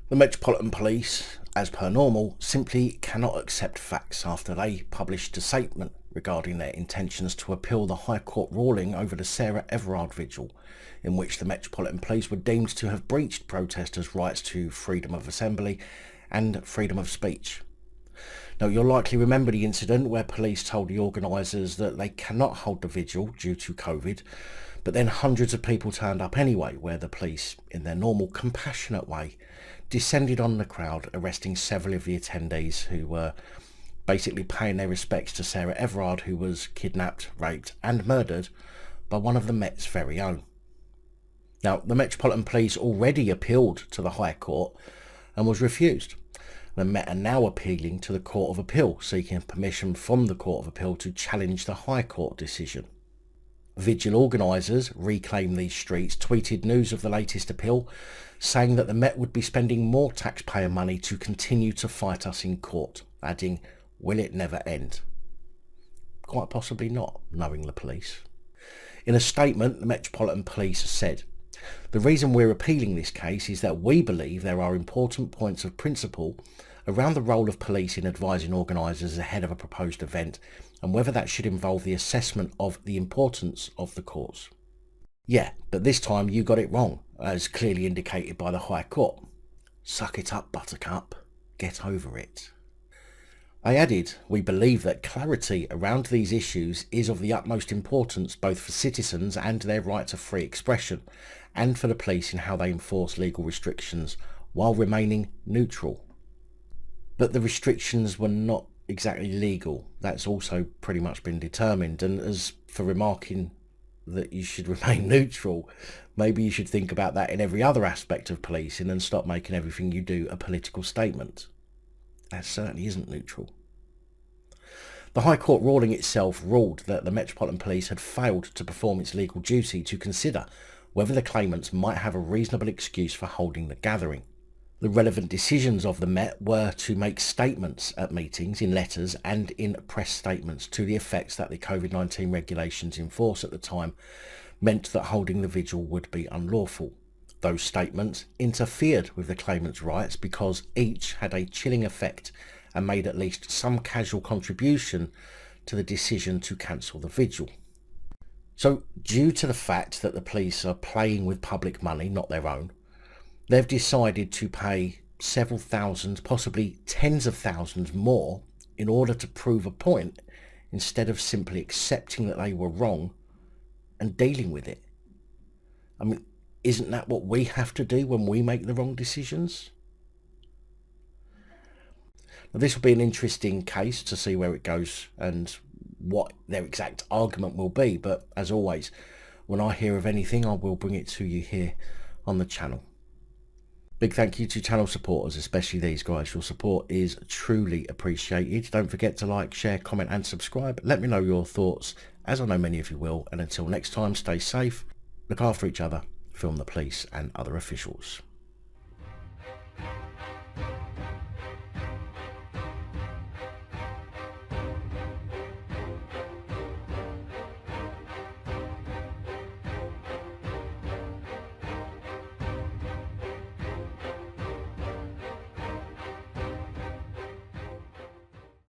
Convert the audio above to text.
The Metropolitan Police, as per normal, simply cannot accept facts after they published a statement regarding their intentions to appeal the High Court ruling over the Sarah Everard vigil, in which the Metropolitan Police were deemed to have breached protesters' rights to freedom of assembly and freedom of speech. Now, you'll likely remember the incident where police told the organisers that they cannot hold the vigil due to COVID, but then hundreds of people turned up anyway, where the police, in their normal compassionate way, descended on the crowd, arresting several of the attendees who were basically paying their respects to Sarah Everard, who was kidnapped, raped and murdered by one of the Met's very own. Now, the Metropolitan Police already appealed to the High Court and was refused. The Met are now appealing to the Court of Appeal, seeking permission from the Court of Appeal to challenge the High Court decision. Vigil organisers Reclaim These Streets tweeted news of the latest appeal, saying that the Met would be spending more taxpayer money to continue to fight us in court, adding, "Will it never end?" Quite possibly not, knowing the police. In a statement, the Metropolitan Police said, "The reason we're appealing this case is that we believe there are important points of principle around the role of police in advising organisers ahead of a proposed event and whether that should involve the assessment of the importance of the cause." Yeah, but this time you got it wrong, as clearly indicated by the High Court. Suck it up, Buttercup. Get over it. I added, "We believe that clarity around these issues is of the utmost importance both for citizens and their right to free expression, and for the police in how they enforce legal restrictions while remaining neutral." But the restrictions were not exactly legal. That's also pretty much been determined. And as for remarking that you should remain neutral, maybe you should think about that in every other aspect of policing and stop making everything you do a political statement. That certainly isn't neutral. The High Court ruling itself ruled that the Metropolitan Police had failed to perform its legal duty to consider whether the claimants might have a reasonable excuse for holding the gathering. The relevant decisions of the Met were to make statements at meetings in letters and in press statements to the effects that the COVID-19 regulations in force at the time meant that holding the vigil would be unlawful. Those statements interfered with the claimants' rights because each had a chilling effect and made at least some casual contribution to the decision to cancel the vigil. So, due to the fact that the police are playing with public money, not their own, they've decided to pay several thousand, possibly tens of thousands more in order to prove a point, instead of simply accepting that they were wrong and dealing with it. I mean, isn't that what we have to do when we make the wrong decisions? Now, this will be an interesting case to see where it goes and what their exact argument will be, but as always, when I hear of anything, I will bring it to you here on the channel. Big thank you to channel supporters, especially these guys. Your support is truly appreciated. Don't forget to like, share, comment and subscribe. Let me know your thoughts, as I know many of you will. And until next time, stay safe, look after each other, film the police and other officials.